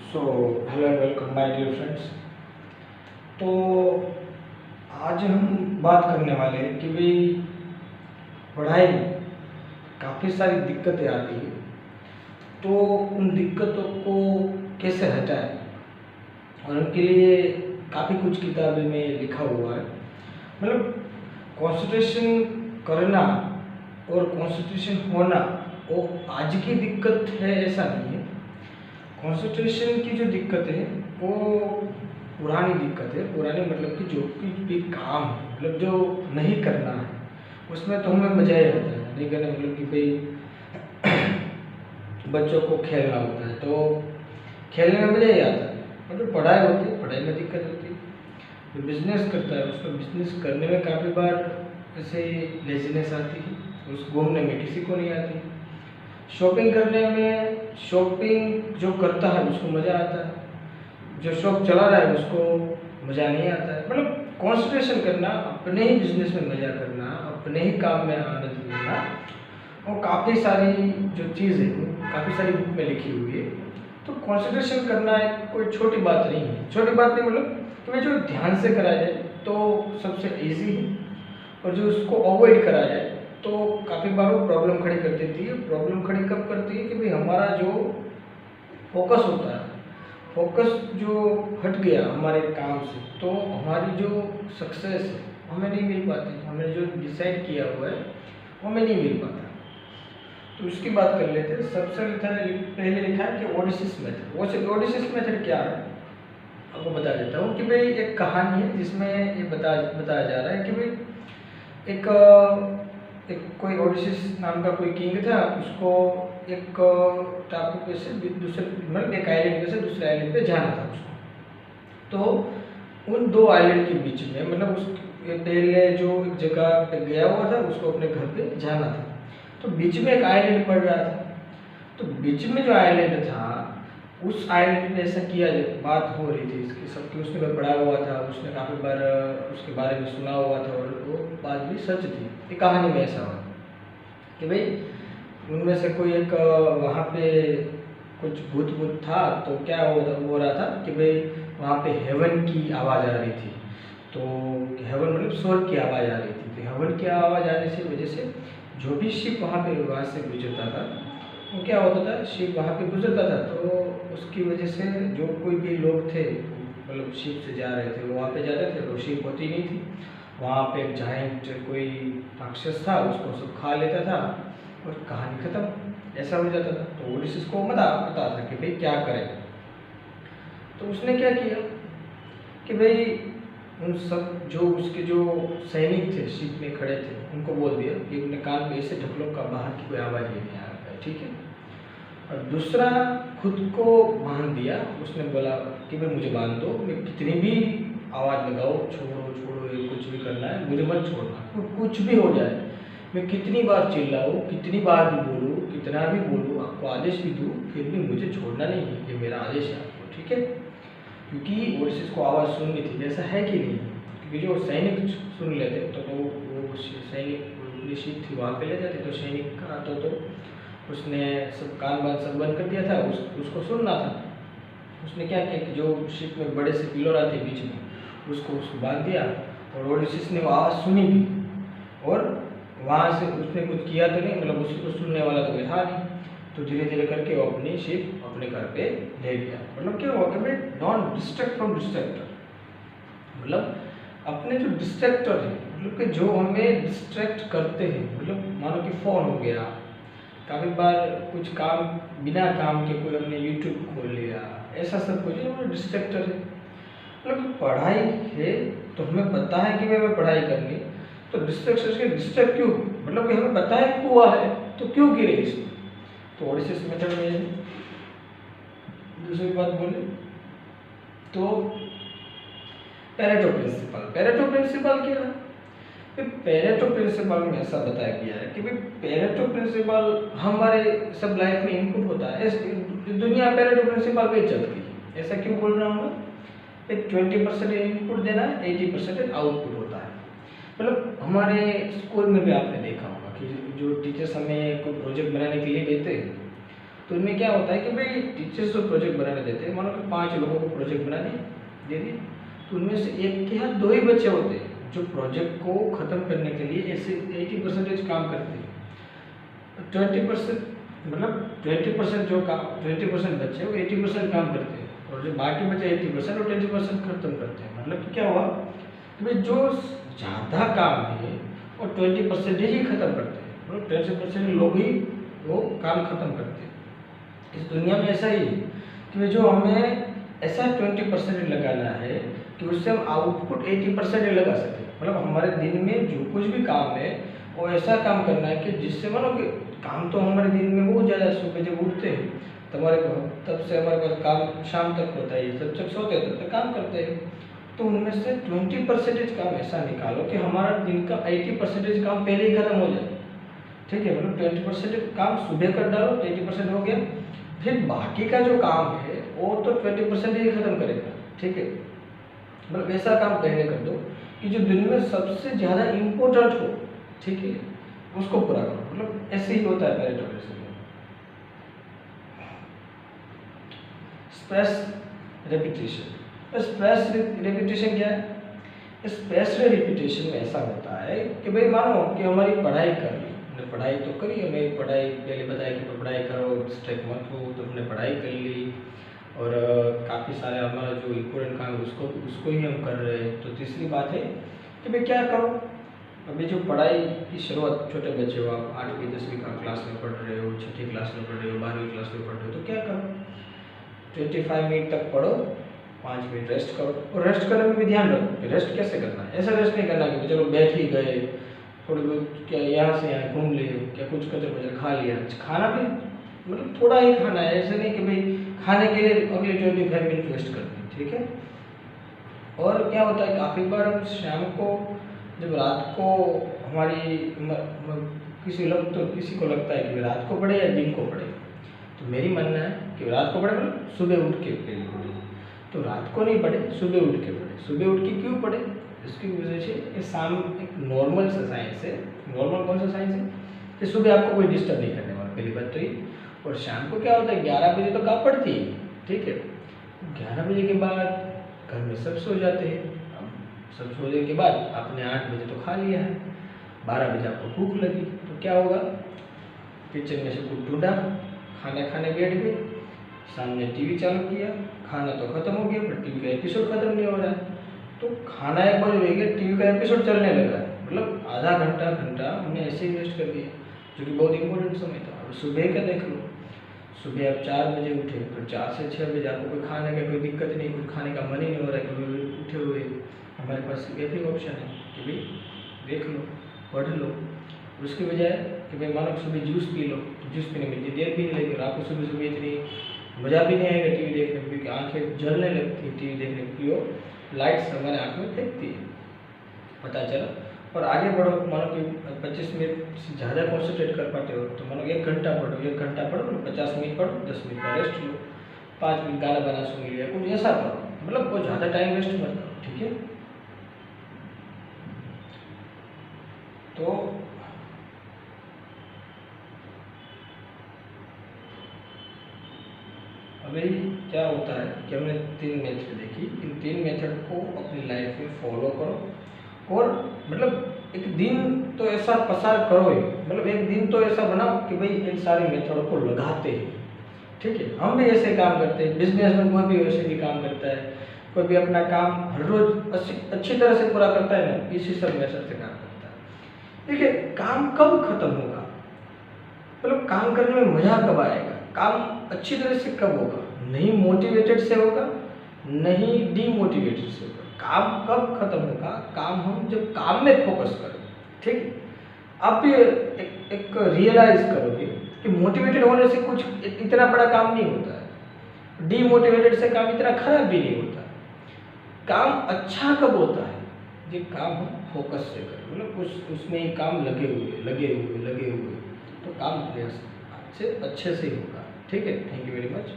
So hello and welcome my dear friends. तो आज हम बात करने वाले हैं कि भाई पढ़ाई में काफ़ी सारी दिक्कतें आती हैं, तो उन दिक्कतों को कैसे हटाएं। और उनके लिए काफ़ी कुछ किताबें में लिखा हुआ है। मतलब कंसंट्रेशन करना और कंसंट्रेशन होना वो आज की दिक्कत है ऐसा नहीं है। कंसंट्रेशन की जो दिक्कत है वो पुरानी दिक्कत है। पुरानी मतलब कि जो भी काम है, मतलब जो नहीं करना है उसमें तो हमें मजा ही आता है। नहीं करना मतलब कि भाई बच्चों को खेलना होता है तो खेलने में मजा ही आता है। मतलब पढ़ाई होती है, पढ़ाई में दिक्कत होती है। जो बिजनेस करता है उसको बिजनेस करने में काफ़ी बार ऐसे लेजीनेस आती है, उस घूमने में किसी को नहीं आती। शॉपिंग करने में, शॉपिंग जो करता है उसको मज़ा आता है, जो शॉप चला रहा है उसको मज़ा नहीं आता है। मतलब कंसंट्रेशन करना, अपने ही बिजनेस में मज़ा करना, अपने ही काम में आनंद लेना, और काफ़ी सारी जो चीज़ है काफ़ी सारी बुक में लिखी हुई है। तो कंसंट्रेशन करना एक कोई छोटी बात नहीं है। छोटी बात नहीं मतलब कि भाई जो ध्यान से करा जाए तो सबसे ईजी है, और जो उसको अवॉइड करा जाए तो काफ़ी बार वो प्रॉब्लम खड़ी कर देती है। प्रॉब्लम खड़ी कब करती है कि भाई हमारा जो फोकस होता है, फोकस जो हट गया हमारे काम से, तो हमारी जो सक्सेस है हमें नहीं मिल पाती। हमने जो डिसाइड किया हुआ है वो हमें नहीं मिल पाता। तो इसकी बात कर लेते हैं। सबसे पहले लिखा है कि ओडिसिस मेथड। वो ओडिसिस मेथड क्या है आपको बता देता हूँ कि भाई एक कहानी है जिसमें ये बताया जा रहा है कि भाई एक कोई ओडिसिस नाम का कोई किंग था। उसको एक टापू पे से दूसरे, मतलब एक आइलैंड पे से दूसरे आइलैंड पे जाना था उसको। तो उन दो आइलैंड के बीच में, मतलब उस पहले जो एक जगह पे गया हुआ था उसको अपने घर पे जाना था, तो बीच में एक आइलैंड पड़ रहा था। तो बीच में जो आइलैंड था उस आइलैंड में ऐसा किया, बात हो रही थी इसकी सबकी, उसने भी पढ़ा हुआ था, उसने काफ़ी बार उसके बारे में सुना हुआ था, और वो बात भी सच थी। ये कहानी में ऐसा हुआ कि भाई उनमें से कोई एक वहाँ पे कुछ भूत भूत था। तो क्या हो रहा था कि भाई वहाँ पे हेवन की आवाज़ आ रही थी। तो हेवन मतलब स्वर्ग की आवाज़ आ रही थी। तो हेवन की आवाज़ आने से वजह से जो भी शिप वहाँ से गुजरता था, वो क्या होता था, शिप वहाँ पे गुजरता था तो उसकी वजह से जो कोई भी लोग थे, मतलब शिप से जा रहे थे, वो वहाँ पे जाते थे तो शिप होती नहीं थी। वहाँ पे एक जाइंट कोई राक्षस था, उसको सब खा लेता था और कहानी खत्म, ऐसा हो जाता था। तो ओडिसिस को पता था कि भाई क्या करें। तो उसने क्या किया कि भाई उन सब जो उसके जो सैनिक थे शिप में खड़े थे उनको बोल दिया कि अपने कान पे ऐसे ढक लो का बाहर की कोई आवाज़ ही नहीं आ रहा है, ठीक है। और दूसरा खुद को बांध दिया। उसने बोला कि भाई मुझे बांध दो, मैं कितनी भी आवाज़ लगाओ, छोड़ो छोड़ो, ये कुछ भी करना है मुझे मत छोड़ना, कुछ भी हो जाए, मैं कितनी बार चिल्लाऊँ, कितनी बार भी बोलूँ, कितना भी बोलूँ, आपको आदेश भी दूँ, फिर भी मुझे छोड़ना नहीं है, ये मेरा आदेश है आपको, ठीक है। क्योंकि ओडिसिस को आवाज़ सुननी थी, जैसा है कि नहीं, क्योंकि जो सैनिक सुन लेते तो वो सैनिक अपनी शिप थी वहाँ पे ले जाते, तो सैनिक का तो उसने सब कान बान सब बंद कर दिया था, उसको सुनना था। उसने क्या किया कि जो शिप में बड़े से पिलर आते बीच में उसको बांध दिया, और ओडिसिस ने वो आवाज़ सुनी भी, और वहाँ से उसने कुछ किया तो नहीं, मतलब उसको सुनने वाला तो कोई था नहीं। तो धीरे धीरे करके वो अपनी शिप अपने घर पे ले गया। मतलब क्या हुआ कि भाई नॉन डिस्ट्रैक्ट फ्रॉम डिस्ट्रैक्टर, मतलब अपने जो डिस्ट्रैक्टर है, मतलब कि जो हमें डिस्ट्रैक्ट करते हैं, मतलब मानो कि फ़ोन हो गया, काफ़ी बार कुछ काम बिना काम के कोई हमने यूट्यूब खोल लिया, ऐसा सब कुछ है, वो डिस्ट्रैक्टर है। मतलब पढ़ाई है तो हमें पता है कि भाई हमें पढ़ाई करनी, तो डिस्ट्रैक्शन के डिस्ट्रैक्ट क्यों, मतलब कि हमें पता है कुआ है तो क्यों गिरे इसमें। तो ओडिसिस मेथड में दूसरी बात बोले तो पेरेटो प्रिंसिपल। पेरेटो प्रिंसिपल क्या है? पेरेटो प्रिंसिपल में ऐसा बताया गया है कि भाई पेरेटो प्रिंसिपल हमारे सब लाइफ में इनपुट होता है। दुनिया पेरेटो प्रिंसिपल पे चलती है। ऐसा क्यों बोल रहा हूँ मैं? 20% इनपुट देना है, 80% आउटपुट होता है। मतलब हमारे स्कूल में भी आपने देखा होगा कि जो टीचर्स हमें कोई प्रोजेक्ट बनाने के लिए देते हैं, तो इनमें क्या होता है कि भाई टीचर्स जो प्रोजेक्ट बनाने देते हैं, मानो कि 5 लोगों को प्रोजेक्ट बना दे दिए, तो उनमें से 1 या 2 ही बच्चे होते हैं जो प्रोजेक्ट को ख़त्म करने के लिए ऐसे 80% काम करते हैं। 20% मतलब 20% जो काम 20% बच्चे वो 80% काम करते हैं, और जो बाकी बचे 80% और 20% खत्म करते हैं। मतलब कि क्या हुआ कि भाई जो ज़्यादा काम है वो 20% ही खत्म करते हैं, मतलब 20% लोग ही वो काम खत्म करते हैं। इस दुनिया में ऐसा ही है कि भाई जो हमें ऐसा 20% लगाना है कि उससे हम आउटपुट 80% लगा सकें। मतलब हमारे दिन में जो कुछ भी काम है वो ऐसा काम करना है कि जिससे मानो कि काम तो हमारे दिन में बहुत ज़्यादा, सुबह जब उठते हैं तब से हमारे पास काम शाम तक होता है, जब तक सोते हैं तब तक काम करते हैं। तो उनमें से 20% काम ऐसा निकालो कि हमारा दिन का 80% काम पहले ही खत्म हो जाए। ठीक है, मतलब 20% काम सुबह कर डालो तो 80% हो गया, फिर बाकी का जो काम है वो तो 20% ही खत्म करेगा। ठीक है, मतलब ऐसा काम पहले कर दो कि जो दिन में सबसे ज़्यादा इम्पोर्टेंट हो, ठीक है, उसको पूरा करो। मतलब ऐसे ही होता है मेरिटोरियस में। Space repetition. स्पेस रिपीटेशन क्या है? स्पेस रिपीटेशन में ऐसा होता है कि भाई मानो कि हमारी पढ़ाई कर ली, हमने पढ़ाई तो करी, हमें पढ़ाई पहले बताया कि पढ़ाई करो, डिस्ट्रैक्ट मत हो, तो हमने पढ़ाई कर ली और काफ़ी सारे हमारा जो इम्पोर्टेंट काम है उसको ही हम कर रहे हैं। तो तीसरी बात है कि भाई क्या करो, अभी जो पढ़ाई की शुरुआत, छोटे बच्चे हो आप, 8वीं 10वीं क्लास में पढ़ रहे हो, 6ठी क्लास में पढ़ रहे हो, 12वीं क्लास में पढ़ रहे हो, तो क्या करो, 25 मिनट तक पढ़ो, 5 मिनट रेस्ट करो। और रेस्ट करने में भी ध्यान रखो कि रेस्ट कैसे करना है। ऐसा रेस्ट नहीं करना कि चलो बैठ ही गए, थोड़ी बहुत क्या यहाँ से यहाँ घूम लिए, क्या कुछ कचर पचर खा लिया। खाना भी मतलब थोड़ा ही खाना है, ऐसे नहीं कि भाई खाने के लिए अगले 25 मिनट वेस्ट कर दें। ठीक है, और क्या होता है काफ़ी बार हम शाम को जब रात को हमारी किसी को लगता है कि रात को पढ़े या दिन को पढ़े, तो मेरी मानना है कि रात को पढ़े, मतलब सुबह उठ के पहले पढ़े। तो रात को नहीं पढ़े, सुबह उठ के पढ़े। सुबह उठ के क्यों पढ़े? इसकी वजह से ये शाम एक नॉर्मल सा साइंस है। नॉर्मल कौन सा साइंस है कि सुबह आपको कोई डिस्टर्ब नहीं करने वाला, पहली बात तो ये। और शाम को क्या होता है 11 बजे तो कहाँ पढ़ती है, ठीक है, 11 बजे के बाद घर में सब सो जाते हैं। अब सब सोने के बाद आपने 8 बजे तो खा लिया है, 12 बजे आपको भूख लगी, तो क्या होगा, किचन में से कुछ ढूंढा, खाना खाने बैठ गए, सामने टीवी चालू किया, खाना तो खत्म हो गया पर टीवी का एपिसोड खत्म नहीं हो रहा है। तो खाना एक बार हो गया, टीवी का एपिसोड चलने लगा है, मतलब आधा घंटा हमने ऐसे ही वेस्ट कर दिया, जो कि बहुत इंपॉर्टेंट समय था। अब सुबह का देख लो, सुबह आप 4 बजे उठे तो 4 से 6 बजे आपको कोई खाने का कोई दिक्कत नहीं, कुछ खाने का मन ही नहीं हो रहा है, क्योंकि उठे हुए हमारे पास एक ही ऑप्शन है कि भाई देख लो, पढ़ लो। उसके बजाय कि भाई मानो सुबह जूस पी लो, तो जूस पीने में इतनी देर भी नहीं लगेगी, आपको सुबह सुबह इतनी मज़ा भी नहीं आएगा टीवी देखने में, क्योंकि आँखें जलने लगती है टीवी देखने की, और लाइट्स हमारे आँख में फेंकती है, पता चला। और आगे बढ़ो, मानो कि 25 मिनट से ज़्यादा कॉन्सेंट्रेट कर पाते हो तो मानो 1 घंटा पढ़ो, 1 घंटा पढ़ो, 50 मिनट पढ़ो, 10 मिनट का रेस्ट लो, 5 मिनट गाना बना सुन लिया, कुछ ऐसा पढ़ो, मतलब बहुत ज़्यादा टाइम वेस्ट मत करो। ठीक है, तो अभी क्या होता है कि हमने 3 मेथड देखी, इन 3 मेथड को अपनी लाइफ में फॉलो करो, और मतलब एक दिन तो ऐसा पसार करो ही, मतलब एक दिन तो ऐसा बनाओ कि भाई इन सारे मेथडों को लगाते हैं। ठीक है, हम भी ऐसे काम करते हैं, बिजनेस में कोई भी वैसे भी काम करता है, कोई भी अपना काम हर रोज अच्छी तरह से पूरा करता है ना, इसी सब मेथड से काम करता है। देखिए, काम कब खत्म होगा, मतलब काम करने में मजा कब आएगा, काम अच्छी तरह से कब होगा, नहीं मोटिवेटेड से होगा, नहीं डीमोटिवेटेड से होगा। काम कब खत्म होगा, काम हम जब काम में फोकस करें। ठीक, आप भी एक रियलाइज करोगे कि मोटिवेटेड होने से कुछ इतना बड़ा काम नहीं होता है, डीमोटिवेटेड से काम इतना खराब भी नहीं होता। काम अच्छा कब होता है, ये काम हम फोकस से करें, मतलब उसमें ही काम लगे हुए तो काम अच्छे से होगा। ठीक है, थैंक यू वेरी मच।